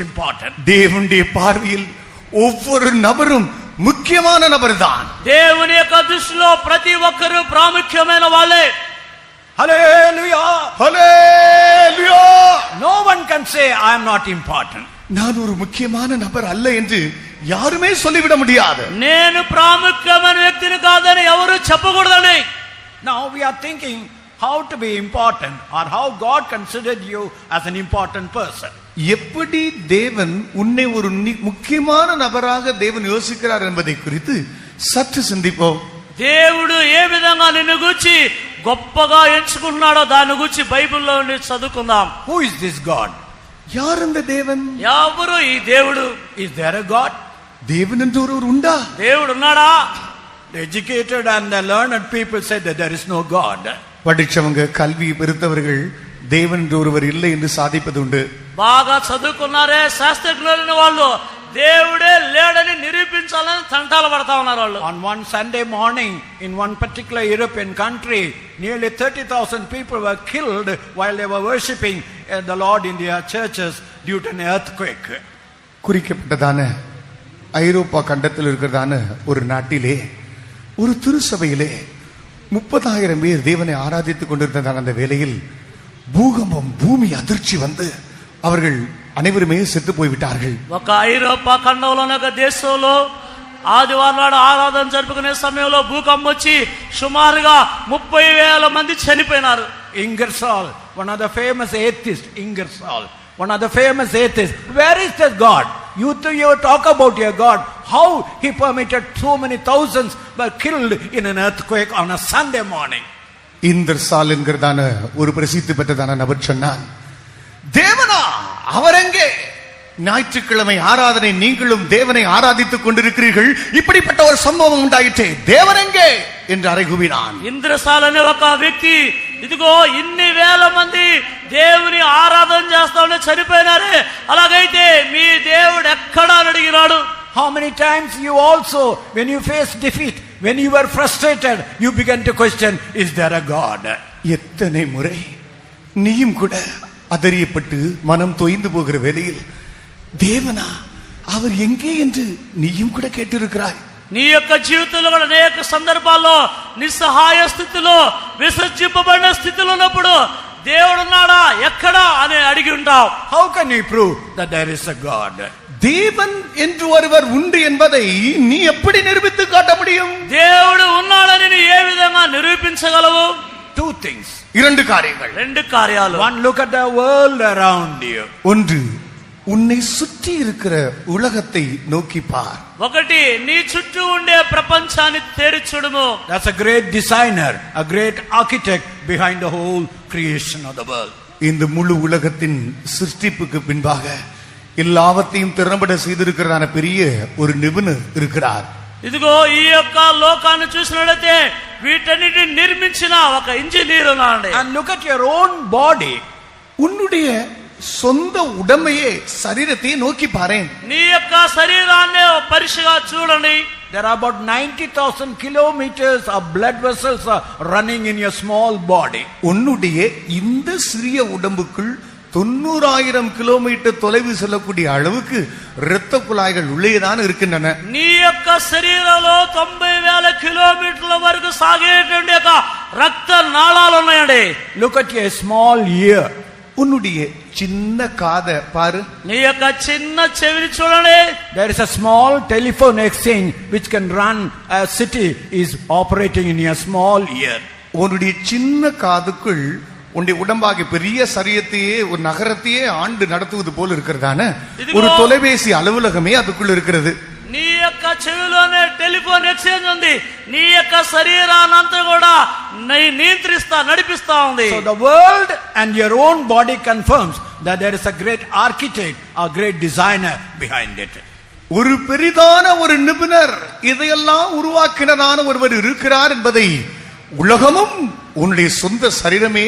important. தேவனுடைய பார்வையில் ஒவ்வொரு நபரும் முக்கியமான நபர்தான். దేవుని యొక్క దృష్టిలో ప్రతి ఒక్కరు ప్రాముఖ్యమైన వాళ్ళే. Hallelujah. Hallelujah. No one can say I am not important. நான் ஒரு முக்கியமான நபர் அல்ல என்று யாருமே சொல்லிவிட முடியாது. నేను ప్రాముఖ్యమైన వ్యక్తిని కాదని ఎవరు చెప్పకూడదని. Now we are thinking how to be important or how God considered you as an important person. எப்படி தேவன் உன்னை ஒரு முக்கியமான நபராக தேவன் யோசிக்கிறார் என்பதை குறித்து சற்று சிந்திப்போம். దేవుడు ఏ విధంగా నిన్ను గూర్చి గొప్పగా ఎంచుకుంటున్నాడో దాని గురించి బైబిల్లో నుండి చదువుకుందాం. Who is this God? யார் அந்த தேவன்? ఎవరు ఈ దేవుడు? Is there a God? தேவன் என்று ஒருவர் உண்டா? దేవుడు ఉన్నాడా? The educated and the learned people said that there is no God. படிச்சவங்க கல்வி பெருத்தவர்கள் தேவன் என்று ஒருவர் இல்லை என்று சாதிப்பது உண்டு. బాగా చదువుకున్నారే శాస్త్రజ్ఞులైన వాళ్ళు దేవుడే లేడని నిరూపించాలని తంటాలు పడతా ఉన్నారు వాళ్ళు. On one Sunday morning in one particular European country, nearly 30,000 people were killed while they were worshipping the Lord in their churches due to an earthquake. குறிக்கப்பட்டதான ஐரோப்பா கண்டத்தில் இருக்கிறதான ஒரு நாட்டிலே ஒரு திருச்சபையிலே 30,000 பேர் தேவனை ஆராதித்துக் கொண்டிருந்ததான அந்த வேளையில் பூகம்பம், பூமி அதிர்ச்சி வந்து அவர்கள் அனைவருமே செத்து போய்விட்டார்கள். ఒక ఐరోపా ఖండంలోని ఒక దేశంలో ఆదివారం నాడు ఆరాధన జరుపుకునే సమయంలో భూకంపం వచ్చి సుమారుగా 30,000 మంది చనిపోయినారు. Ingersoll, one of the famous atheists, Ingersoll, one of the famous atheists. Where is this God? You talk about your God. How he permitted so many thousands were killed in an earthquake on a Sunday morning? இந்தர்சால் என்கிறதான ஒரு பிரசித்தி பெற்றதான நபர் சொன்னார், தேவனா அவர் எங்கே? ஞாயிற்றுக்கிழமை ஆராதனை நீங்களும் தேவனை ஆராதித்துக் கொண்டிருக்கிறீர்கள், இப்படிப்பட்ட ஒரு சம்பவம் உண்டாயிற்றே, தேவன் எங்கே என்று அறைகூவினான். ఇంద్రసాల్ అనే ఒక వ్యక్తి ఇదిగో ఇన్ని వేల మంది దేవుని ఆరాధన చేస్తా ఉంటే చనిపోయినారే, అలాగైతే మీ దేవుడు ఎక్కడా అని అడిగినాడు. How many times you also, when you face defeat, when you were frustrated, you began to question, is there a God? எத்தனை முறை நீயும் கூட அதறியப்பட்டு மனம் தோய்ந்து போகிற வேளையில் தேவனா அவர் எங்கே என்று நீயும் கூட கேட்டிருக்கிறாய். నీ యొక్క జీవితంలో కూడా అనేక సందర్భాల్లో నిస్సహాయ స్థితిలో విసర్జింపబడిన స్థితిలో ఉన్నప్పుడు దేవుడు ఉన్నాడా ఎక్కడా అని అడిగి ఉంటావు. How can you prove that there is a God? தேவன் என்று ஒருவர் உண்டு என்பதை நீ எப்படி நிரூபித்து காட்ட முடியும்? దేవుడు ఉన్నాడని நீ ఏ విధంగా నిరూపించగలవు? Two things. இரண்டு காரியங்கள். రెండు కార్యాలు. One, look at the world around you. ஒன்று, உன்னை சுற்றி இருக்கிற உலகத்தை நோக்கி பார். ఒకటి, నీ చుట్టూ ఉండే ప్రపంచాన్ని తేరి చూడుము. That's a great designer, a great architect behind the whole creation of the world. இந்த முழு உலகத்தின் சிருஷ்டிப்புக்கு பின்பாக எல்லாவற்றையும் திறம்பட செய்திருக்கிறதான பெரிய ஒரு நிபுணர் இருக்கிறார். ఇదిగో ఈ యొక్క లోకాన్ని చూసినట్లయితే వీటన్నిటిని నిర్మించిన ఒక ఇంజనీర్ ఉన్నాడు. And look at your own body. உன்னுடைய சொந்த உடமையே சரீரத்தை நோக்கி பாரேன். నీ యొక్క శరీరాన్ని పరిశీగా చూడండి. There are about 90,000 kilometers of blood vessels are running in your small body. உன்னுடைய இந்த சிறிய உடம்புக்குள் 90,000 கிலோமீட்டர் தொலைவு செல்லக்கூடிய அளவுக்கு இரத்த குழாய்கள் உள்ளேதான் இருக்கின்றன. నీ యొక్క శరీరంలో 90,000 కిలోమీటర్ల వరకు సాగేటువంటి ఒక రక్త నాళాలు ఉన్నాయండి. Look at your small ear. உன்னுடைய சின்ன காதை பாரு. నీ యొక్క చిన్న చెవిని చూడండి. There is a small telephone exchange which can run a city is operating in your small ear. உன்னுடைய சின்ன காதுக்குள் உன்னுடைய உடம்பாகிய பெரிய சரியத்தையே ஒரு நகரத்தையே ஆண்டு நடத்துவது போல இருக்கிறதான ஒரு தொலைபேசி அலுவலகமே அதுக்குள்ள இருக்கிறது. నీ యొక్క చెవిలోనే టెలిఫోన్ ఎక్స్చేంజ్ ఉంది. నీ యొక్క శరీరానంతా కూడా నడిపిస్తా ఉంది. So the world and your own body confirms that there is a great architect, a great designer behind it. ஒரு பெரிதான ஒரு நிபுணர் இதையெல்லாம் உருவாக்கினதான ஒருவர் இருக்கிறார் என்பதை உலகமும் உன்னுடைய சொந்த శరీరమే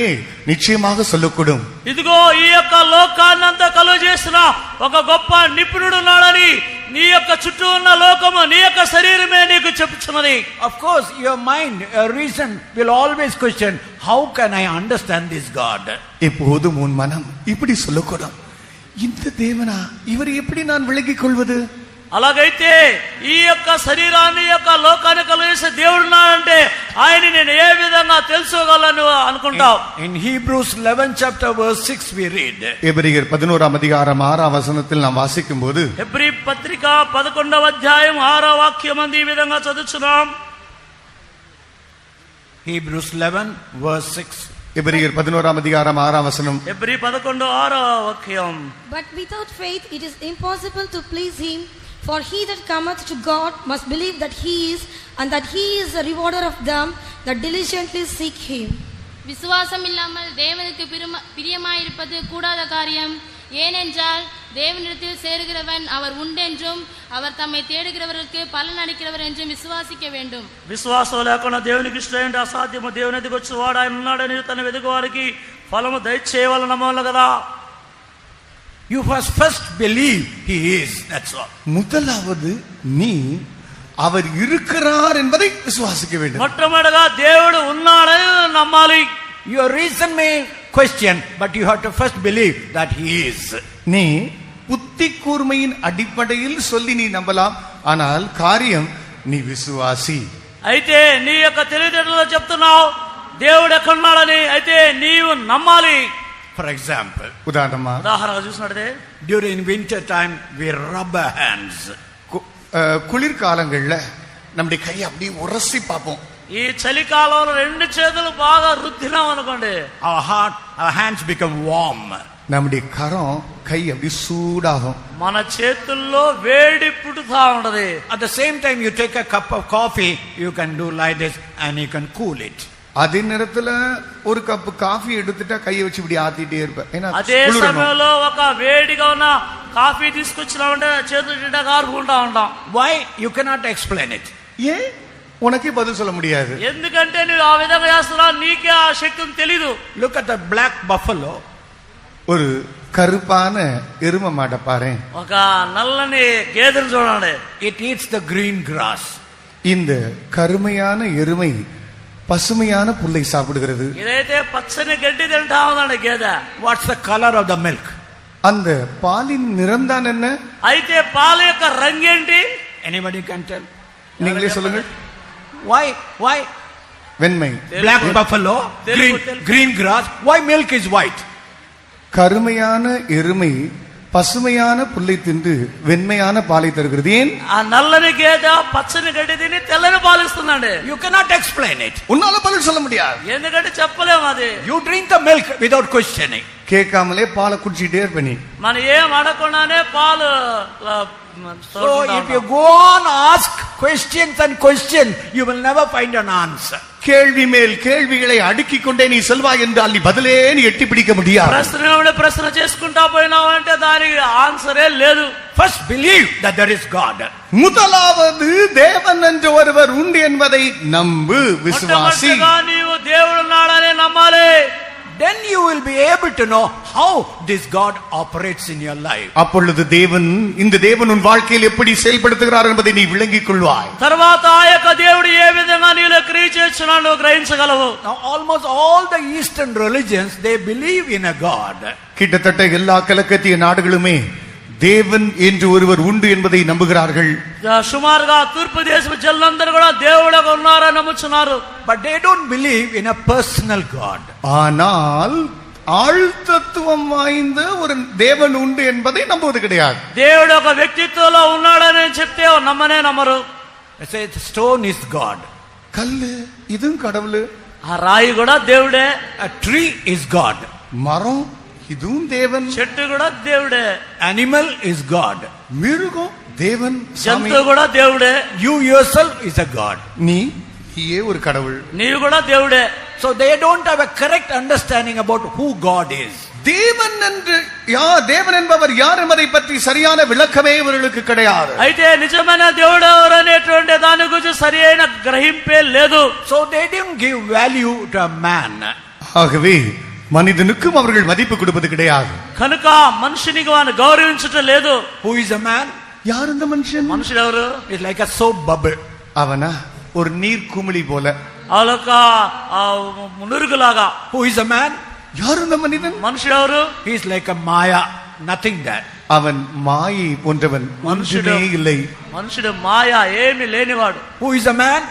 నిశ్చయமாக சொல்லக்கூடும். ఇదిగో ఈ యొక్క లోకాన్ని అంతా కలుగ చేసిన ఒక గొప్ప నిపుణుడు ఉన్నాడని నీ యొక్క చుట్టూ ఉన్న లోకము నీ యొక్క శరీరమే నీకు చెప్పుచున్నది. Of course your mind, your reason will always question, how can I understand this God? எப்போதும் உன் மனம் இப்படி சொல்லக்கூடும், இந்த தேவனா இவர் எப்படி நான் விளங்கிக் கொள்வது? అలాగైతే ఈ యొక్క శరీరాన్ని యొక్క లోకాన్ని కలిగేసే దేవుడు అంటే ఆయన నేను ఏ విధంగా తెలుసుకోగలను అనుకుంటావు. In Hebrews 11 chapter verse 6 we read. எபிரேயர் 11ஆம் அதிகாரம் 6ஆம் வசனத்தில் நாம் வாசிக்கும்போது హెబ్రీ పత్రిక 11వ అధ్యాయం 6వ వాక్యం ఈ విధంగా చదువుచున్నాం. Hebrews 11 verse 6. எபிரேயர் 11ஆம் அதிகாரம் 6ஆம் வசனம். హెబ్రీ 11:6వ వాక్యం. But without faith it is impossible to please him, for he that cometh to God must believe that he is, and that he is a rewarder of them that diligently seek him. விசுவாசம் இல்லாமல் தேவனுக்கு பிரியமாயிருப்பது கூடாத காரியம். ஏனென்றால் தேவனிடத்தில் சேருகிறவன் அவர் உண்டென்றும் அவர் தம்மை தேடுகிறவர்களுக்கு பலன் அளிக்கிறவர் என்றும் விசுவாசிக்க வேண்டும். విశ్వాసం లేకుండా దేవునికి ఇష్టం అసాధ్యము. దేవుని ఎదుగు వచ్చి వాడు ఆయన ఉన్నాడని తన వెతుకు వారికి ఫలము దయచేయాలని నమ్మవాలి కదా. You must first believe he is, that's all. முதலாவது நீ அவர் இருக்கிறார் என்பதை விசுவாசிக்க வேண்டும். మొట్టమొదటిగా దేవుడు ఉన్నాడని నమ్మాలి. Your reason may question, but you have to first believe that he is. நீ புத்தி கூர்மையின் அடிப்படையில் சொல்லி நீ நம்பலாம், ஆனால் காரியம் நீ விசுவாசி. అయితే నీ యొక్క తెలివితేటలతో చెప్తున్నావు దేవుడు ఎక్కడున్నాడని, అయితే నీవు నమ్మాలి. For example, ఉదాహరణగా చూసినట్టే during winter time we rub our hands. குளிர்காலங்கள்ல நம்முடைய கையை அப்படியே உரசி பார்ப்போம். ఈ చలికాలంలో రెండు చేతులు బాగా రుద్దినాం అనుకోండి, our hands become warm. நம்முடைய கரம் கை அப்படி சூடாகும். మన చేతుల్లో వేడి పుడుతా ఉంటది. At the same time you take a cup of coffee, you can do like this and you can cool it. அதே நேரத்துல ஒரு கப் காஃபி எடுத்துட்டா கையை வச்சு இப்படி ஆத்திட்டே இருப்பேன். అదే సమయంలో ఒక వేడిగా ఉన్న కాఫీ తీసుకొచ్చినామంటే చేతులు నిండా కారుకుంటా ఉంటాం. Why? You cannot explain it. ஏன் உனக்கே பதில் சொல்ல முடியாது. ఎందుకంటే నువ్వు ఆ విధంగా చేస్తున్నావు, నీకే ఆ శక్తి తెలీదు. Look at the black buffalo. ஒரு கருப்பான எருமை மாட்டை பாரு. ఒక నల్లని గేదెను చూడండి. It eats the green grass. இந்த கருமையான எருமை பசுமையான புல்லை சாப்பிடுகிறது. ఇదైతే పచ్చని గడ్డి తింటా ఉందండి గేదె. What's the color of the milk? அந்த பாலின் நிறம் தான் என்ன? అయితే పాల యొక్క రంగు ఏంటి? Anybody can tell? நீங்களே சொல்லுங்க. Why? வெண்மை. Black buffalo, green grass. Why milk is white? கருமையான எருமை பசுமையான புல்லை தின்று வெண்மையான பாலை தருகிறது. ஏன்? ఆ నల్లని గేదె పచ్చని గడ్డి తిని తెల్లని పాలు ఇస్తుందండి. You cannot explain it. உன்னால பதில் சொல்ல முடியாது. ఎందుకంటే చెప్పలేము అది. You drink the milk without questioning. கேட்காமலே பாலை குடிச்சிட்டே இருப்ப நீ. మనం ఏం అడగకుండానే పాలు. So if you go on ask questions and questions, you will never find an answer. கேள்வி மேல் கேள்விகளை அடுக்கிக் கொண்டே நீ செல்வாய் என்றால் நீ பதிலே நீ எட்டி பிடிக்க முடியாது. ప్రశ్న చేసుకుంటా పోయినావంటే దానికి ఆన్సరే లేదు. First believe that there is God. முதலாவது தேவன் என்று ஒருவர் உண்டு என்பதை நம்பு, விசுவாசி. నీవు దేవుడు ఉన్నాడని నమ్మాలి. Then you will be able to know how this God operates in your life. அப்பொழுது இந்த தேவன் உன் வாழ்க்கையில் எப்படி செயல்படுத்துகிறார் என்பதை நீ விளங்கிக் கொள்வாய். తర్వాత ఆ యొక్క దేవుడు ఏ విధంగా నీలో క్రియ చేస్తున్నాడో గ్రహించగలవు. Now almost all the eastern religions, they believe in a God. கிட்டத்தட்ட எல்லா கிழக்கத்திய நாடுகளுமே தேவன் என்று ஒருவர் உண்டு என்பதை நம்புகிறார்கள். సుమారుగా తూర్పు దేశపు జనులందరూ కూడా దేవుడు ఉన్నారని నమ్ముచున్నారు. But they don't believe in a personal God. ஆனால் ஆழ்தத்துவம் வாய்ந்த ஒரு தேவன் உண்டு என்பதை நம்புவது கிடையாது. దేవుడు ఒక వ్యక్తిత్వంలో ఉన్నాడని చెప్తే నమ్మనే నమ్మరు. They say the stone is God. கல்லு இதுவும் கடவுள். ఆ రాయి కూడా దేవుడే. A tree is God. மரம் இதுவும் தேவன். చెట్టు కూడా దేవుడే. Animal is God. மிருகம் தேவன். జంతువు కూడా దేవుడే. You yourself is a God. நீயே ஒரு கடவுள். నీవు కూడా దేవుడే. So they don't have a correct understanding about who God is. தேவன் என்பவர் யார் என்பதை பற்றி சரியான விளக்கமே இவர்களுக்கு கிடையாது. అయితే నిజమైన దేవుడు ఎవరు అనేటువంటి దాని గురించి సరైన గ్రహింపే లేదు. So they didn't give value to a man. ஆகவே மனிதனுக்கும் அவர்கள் மதிப்பு கொடுப்பது கிடையாது. కనుక మనుషునికి వాని గౌరవించటం లేదు. Who is a man? யார் இந்த மனுஷன்? మనుషుడు ఎవరు? Is like a soap bubble. அவனா ஒரு நீர் குமிழி போல. అలొక నురుగులాగా. Who is a man? யார் இந்த மனிதன்? మనుషుడు ఎవరు? He is like a Maya. nothing there. அவன் மாயை போன்றவன், ஒன்றுமே இல்லை. మనుషుడు మాయా ఏమి లేనివాడు. Who is a man?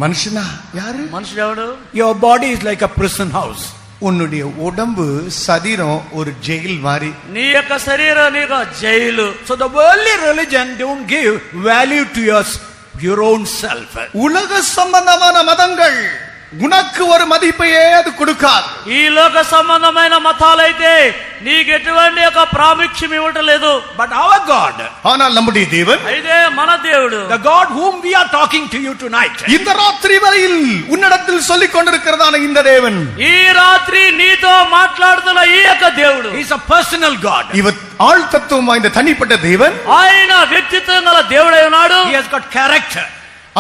மனுஷனா யாரு? మనుషుడు ఎవడు? Your body is like a prison house. உன்னுடைய உடம்பு சரீரம் ஒரு ஜெயில் மாதிரி. నీ యొక్క శరీరం నీకు jail. So the worldly religion don't give value to your own self. உலக சம்பந்தமான மதங்கள் உனக்கு ஒரு மதிப்பையே அது கொடுக்காது. ఈ లోక సంబంధమైన మతాలైతే నీకు ఎటువంటి ఒక ప్రాముఖ్యం ఇవ్వట్లేదు. But our God, ஆனால் நம்முடைய தேவன், అయితే మన దేవుడు, the God whom we are talking to you tonight, இந்த ராத்திரி வரையில் உன்னிடத்தில் சொல்லிக் கொண்டிருக்கிறதான இந்த தேவன், ఈ రాత్రి నీతో మాట్లాడుతున్న ఈ యొక్క దేవుడు, He is a personal God. இவர் ஆள் தத்துவம் வாய்ந்த தனிப்பட்ட தேவன். ఆయన వ్యక్తిత్వం గల దేవుడై ఉన్నాడు. He has got character.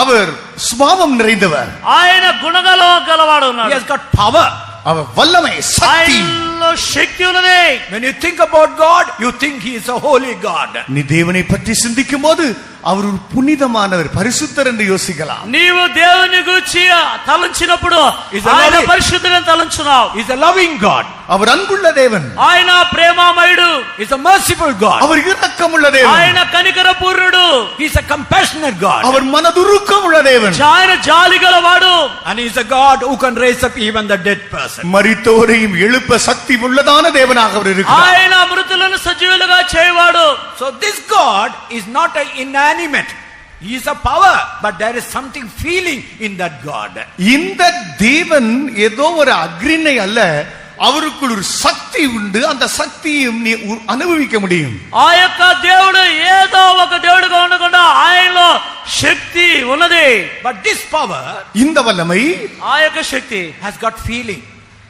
அவர் சுபாவம் நிறைந்தவர். ఆయన గుణగలం గలవాడు He ఉన్నాడు. has got power. அவர் வல்லமை, சக்தி. ఆయనలో శక్తి ఉన్నది. When you think about God, you think He is a holy God. நீ தேவனை பற்றி சிந்திக்கும் போது அவர் ஒரு புனிதமானவர், பரிசுத்தர் என்று யோசிக்கலாம். నీవు దేవుని గురించి తలంచినప్పుడు Is a ఆయన loving- పరిశుద్ధుడని తలంచున్నావు. He is a loving God. அவர் அன்புள்ள தேவன். ఆయన ప్రేమామయుడు. He is a merciful God. அவர் இரக்கமுள்ள தேவன். ఆయన కనికరపూర్ణుడు. He is a compassionate God. அவர் மனதுருக்கமுள்ள தேவன். ఆయన జాలి గలవాడు. And He is a God who can raise up even the dead person. மரித்தோரையும் எழுப்ப சக்தி உள்ளதான தேவனாக அவர் இருக்கிறார். ఆయన మృతులను సజీవులుగా చేయవాడు. So this God is not an inanimate. He is a power, but there is something feeling in that God. இந்த தேவன் ஏதோ ஒரு அக்ரிணை அல்ல, அவருக்குள் ஒரு சக்தி உண்டு. அந்த சக்தியும் நீ அனுபவிக்க முடியும். ఆ యొక్క దేవుడు ఏదో ఒక దేవుడుగా ఉండకుండా ఆయనలో శక్తి ఉన్నది. But this power, இந்த வல்லமை, ఆ యొక్క శక్తి has got feeling.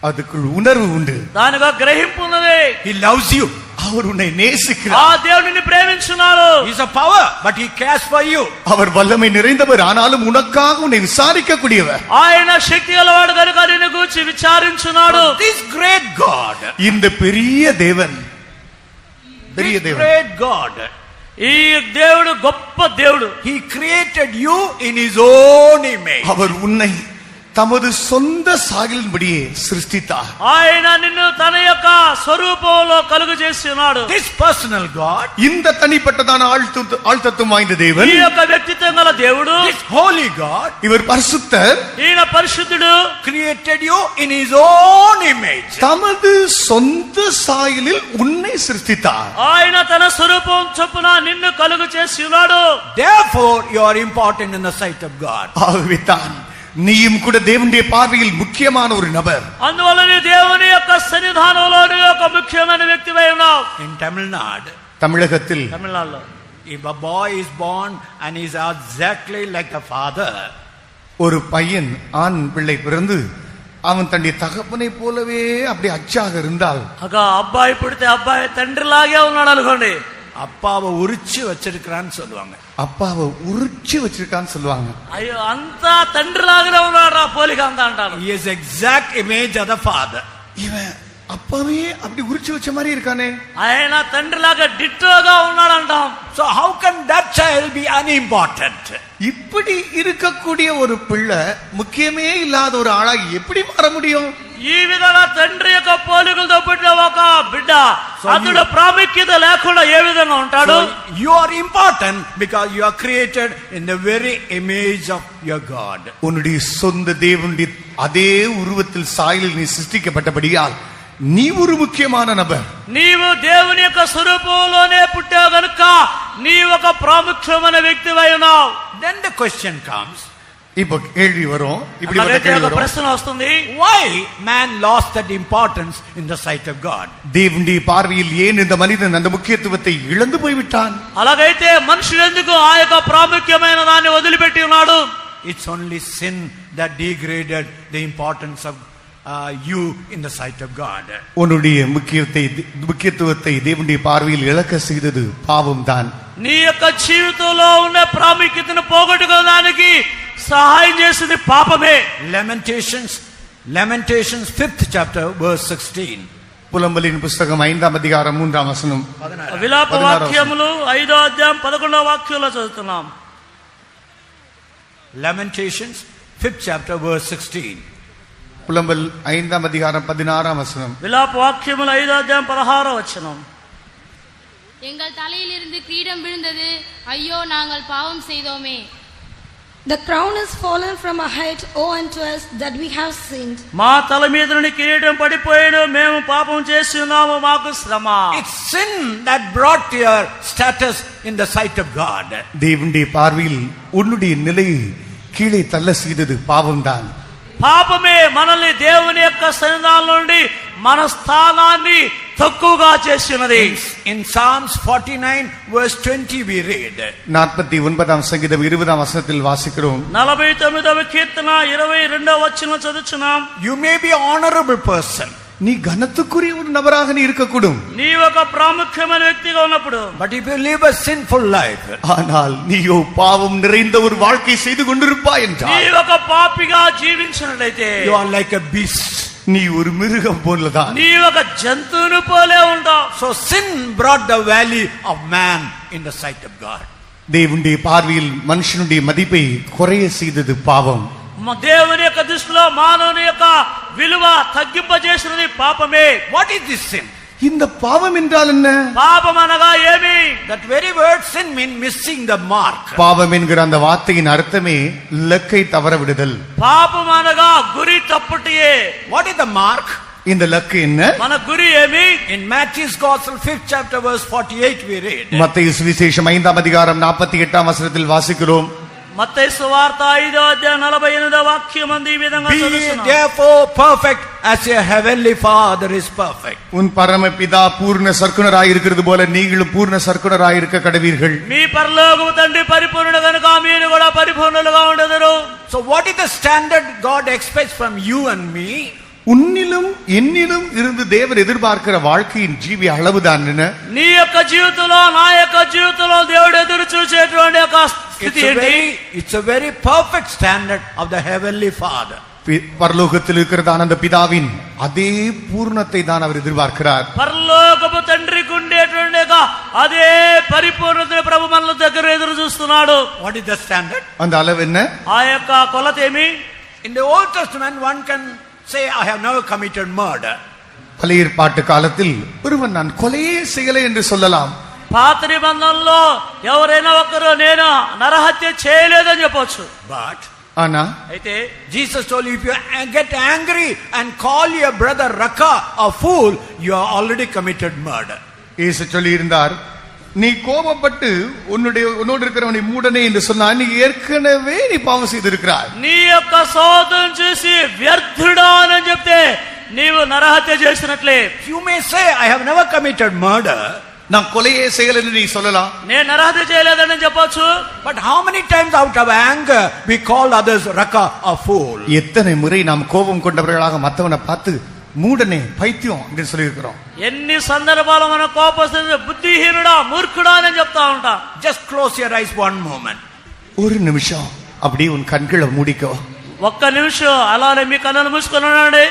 அதுக்குள் உணர்வு உண்டு. దానిగా గ్రహింపు ఉన్నది. He loves you. அவர் உன்னை ఆ நேசிக்கிறார். దేవుడిని ప్రేమించున్నాడు. He is a power, but He cares for you. அவர் வல்லமை நிறைந்தவர், ஆனாலும் உனக்காக உன்னை விசாரிக்க கூடியவர். ఆయన శక్తి గలవాడు కనుక నిన్ను గూర్చి విచారించున్నాడు. So this great God, இந்த பெரிய தேவன், பெரிய this தேவன், great God, ఈ దేవుడు గొప్ప దేవుడు. He created you in His own image. அவர் உன்னை தமது சொந்த சாயலின்படியே சிருஷ்டித்தார். ఆయన నిన్ను తన యొక్క స్వరూపంలో కలుగు చేసి ఉన్నాడు. This personal God, இந்த தனிப்பட்டதான ஆழ்த்தத்துவம் வாய்ந்த தேவன், ఈ యొక్క వ్యక్తిత్వం గల దేవుడు, this holy God, இவர் பரிசுத்தர், ఈయన పరిశుద్ధుడు, created you in His own image. தமது சொந்த சாயலில் உன்னை சிருஷ்டித்தார். ఆయన తన స్వరూపం చొప్పున నిన్ను కలుగు చేసి ఉన్నాడు. Therefore, you are important in the sight of God. ஆகவே தான் நீயும் கூட தேவனுடைய பார்வையில் முக்கியமான ஒரு நபர். అందువల్ల నీ దేవుని యొక్క సన్నిధానంలో నీ యొక్క ముఖ్యమైన వ్యక్తివై ఉన్నావు. In Tamil Nadu, தமிழகத்தில் తమిళనాడులో if a boy is born and is exactly like the father, ஒரு பையன், ஆண் பிள்ளை பிறந்து அவன் தன்னுடைய தகப்பனை போலவே அப்படி அச்சாக இருந்தால், ఒక అబ్బాయి పుడితే అబ్బాయి తండ్రిలాగే ఉన్నాడు అనుకోండి, அப்பாவை உரிச்சு வச்சிருக்கிறான்னு சொல்லுவாங்க. அப்பாவை உரிச்சு வச்சிருக்கான்னு சொல்லுவாங்க. అయ్యో అంతా తండ్రిలాగానే ఉన్నాడు రా పోలిక అంతా అంటారు. He is exact image of the father. இவன் அப்பாவே அப்படி உரிச்சு வச்ச மாதிரி இருக்கானே, ఆయన తండ్రిలాగా డిట్టోగా ఉన్నాడు అంటాం. So how can that child be unimportant? இப்படி இருக்கக்கூடிய ஒரு பிள்ளை முக்கியமே இல்லாத ஒரு ஆளா எப்படி மாற முடியும்? ఈ విధంగా తండ్రి యొక్క పోలికలతో పుట్టిన ఒక బిడ్డ అతడు ప్రాముఖ్యత లేకుండా ఏ విధంగా ఉంటాడు? So you are important because you are created in the very image of your God. உன்னுடைய சொந்த தேவனுடைய அதே உருவத்தில் சாயலில் நீ சிருஷ்டிக்கப்பட்டபடியால் நீ ஒரு முக்கியமான நபர். నీవు దేవుని యొక్క స్వరూపంలోనే పుట్టావు గనుక నీ ఒక ప్రాముఖ్యమైన వ్యక్తివై ఉన్నావు. Then the question comes, இப்ப கேள்வி வரும், இப்படி అలాగైతే கேள்வி ఒక வரும், ప్రశ్న వస్తుంది, why man lost that importance in the sight of God? தேவனுடைய பார்வையில் ஏன் இந்த மனிதன் அந்த முக்கியத்துவத்தை இழந்து போய்விட்டான்? అలాగైతే మనుషుడు ఎందుకు ఆ యొక్క ప్రాముఖ్యమైన దాన్ని వదిలిపెట్టి ఉన్నాడు? It's only sin that degraded the importance of you in the sight of God. உன்னுடைய முக்கியத்துவத்தை தேவனுடைய பார்வையில் இழக்க செய்தது பாவம் தான். నీ యొక్క జీవితంలో ఉన్న ప్రాముఖ్యతను పోగొట్టుకోవడానికి సహాయం చేసింది పాపమే. Lamentations 5th chapter verse 16. புலம்பலின் புஸ்தகம் 5ஆம் அதிகாரம் 3ஆம் வசனம். విలాప వాక్యములు 5వ అధ్యాయం 11వ వాక్యంలో చదువుతున్నాం. Lamentations 5th chapter verse 16. புலம்பல் 5ஆம் அதிகாரம் 16ஆம் வசனம். విలాప వాక్యములు 5వ అధ్యాయం 16వ వచనం. எங்கள் தலையிலிருந்து கிரீடம் விழுந்தது. ஐயோ, நாங்கள் பாவம் செய்தோமே. The crown is fallen from our head, woe unto us that we have sinned. మా తల మీద నుండి కిరీటం పడిపోయాను, మేము పాపం చేసి ఉన్నాము, మాకు శ్రమ. It's sin that brought your status in the sight of God. தேவனுடைய பார்வையில் உன்னுடைய நிலை கீழே தள்ள செய்தது பாவம்தான். పాపమే మనల్ని దేవుని యొక్క సన్నిధానం నుండి మన స్థానాన్ని తక్కువగా చేసినది. In Psalms 49 verse 20 we read. 49ஆம் சங்கீதம் 20ஆம் வசனத்தில் வாசிக்கிறோம். 49వ కీర్తన 22వ వచనం చదువుచున్నాం. You may be an honorable person. நீ கனத்துக்குரிய ஒரு நபராக நீ இருக்கக்கூடும். నీ ఒక ప్రాముఖ్యమైన వ్యక్తిగా ఉన్నప్పుడు, But if you live a sinful life, ஆனால் நீயோ பாவம் நிறைந்த ஒரு வாழ்க்கை செய்து கொண்டிருப்பாய் నీ என்றால் ఒక పాపిగా జీవించినట్లయితే you are like a beast. நீ ஒரு மிருகம் போலதான். నీ ఒక జంతువుని పోలే ఉంటావు. So sin brought the value of man in the sight of God. தேவனுடைய பார்வையில் மனுஷனுடைய மதிப்பை குறைய செய்தது பாவம். దేవుని యొక్క దృష్టిలో మానవుని యొక్క విలువ తగ్గింపజేసినది పాపమే. What is this sin? இந்த பாவம் என்றால் என்ன? పాపం అనగా ఏమి? That very word sin means missing the mark. பாவம் என்கிற அந்த வார்த்தையின் அர்த்தமே இலக்கை தவற விடுதல். పాపం అనగా గురి తప్పుటియే. What is the mark? இந்த லக்கு என்ன? మన గురి ఏమి? In Matthew's Gospel 5th chapter verse 48 we read. மத்தேயு சுவிசேஷம் 5ஆம் அதிகாரம் 48ஆம் வசனத்தில் வாசிக்கிறோம். మత్తయి సువార్త 5వ అధ్యాయం 48వ వాక్యం ఈ విధంగా Be చదువుతున్నాం. therefore perfect as your heavenly Father is perfect. உன் பரமபிதா பூர்ண சர்க்குணராய் இருக்கிறது போல நீங்களும் பூர்ண சர்க்குணராய் இருக்க கடவீர்கள். మీ పరలోకపు తండ్రి పరిపూర్ణుడు కనుక మీరు కూడా పరిపూర్ణులుగా ఉండెదరు. So what is the standard God expects from you and me? உன்னிலும் என்னிலும் இருந்து தேவன் எதிர்பார்க்கிற வாழ்க்கையின் ஜீவி அளவுதான் என்ன? నీ యొక్క జీవితంలో నా యొక్క జీవితంలో దేవుడు ఎదురు చూసేటువంటి ఒక స్థితి ఏంటి? It's a very perfect standard of the heavenly Father. பரலோகத்தில் இருக்கிறதான அந்த பிதாவின் அதே பூர்ணத்தை தான் அவர் எதிர்பார்க்கிறார். పరలోకపు తండ్రికి ఉండేటువంటి అదే పరిపూర్ణతను ప్రభు మన దగ్గర ఎదురు చూస్తున్నాడు. What is the standard? அந்த அளவு என்ன? ఆ యొక్క కొలత ఏమి? In the Old Testament one can say I have never committed murder. பழைய ஏற்பாட்டு காலத்தில் ஒருவன் நான் கொலையே செய்யலை என்று சொல்லலாம். పాత నిబంధనలో ఎవరైనా ఒకరు నేను నరహత్య చేయలేదని చెప్పొచ్చు. But ஆனா అయితే Jesus told you, if you get angry and call your brother Raka a fool, you are already committed murder. இயேசு சொல்லி இருந்தார், நீ கோபப்பட்டு உன்னோடு இருக்கிறவனை மூடனே என்று சொன்னா நீ ஏற்கனவே நீ பாவம் செய்திருக்கிறாய். నీ యొక్క సోదరుని చూసి వ్యర్థుడా అని చెప్తే నీవు నరహత్య చేసినట్లే. You may say I have never committed murder. நான் கொலையே செய்யல என்று நீ சொல்லலாம். నేను నరహత్య చేయలేదని చెప్పొచ్చు. But how many times out of anger we call others Raka a fool? எத்தனை முறை நாம் கோபம் கொண்டவர்களாக மற்றவனை பார்த்து மூடனே பைத்தியம் என்று சொல்லியிருக்கிறோம். ఎన్ని సందర్భాలు మన కోపస్తుంది బుద్ధిహీనుడా మూర్ఖుడా అని చెప్తా ఉంటా. Just close your eyes one moment. ஒரு நிமிஷம் அப்படியே உன் கண்களை மூடிக்கோ. ఒక్క నిమిషం అలానే మీ కన్నులు మూసుకొని ఉండండి.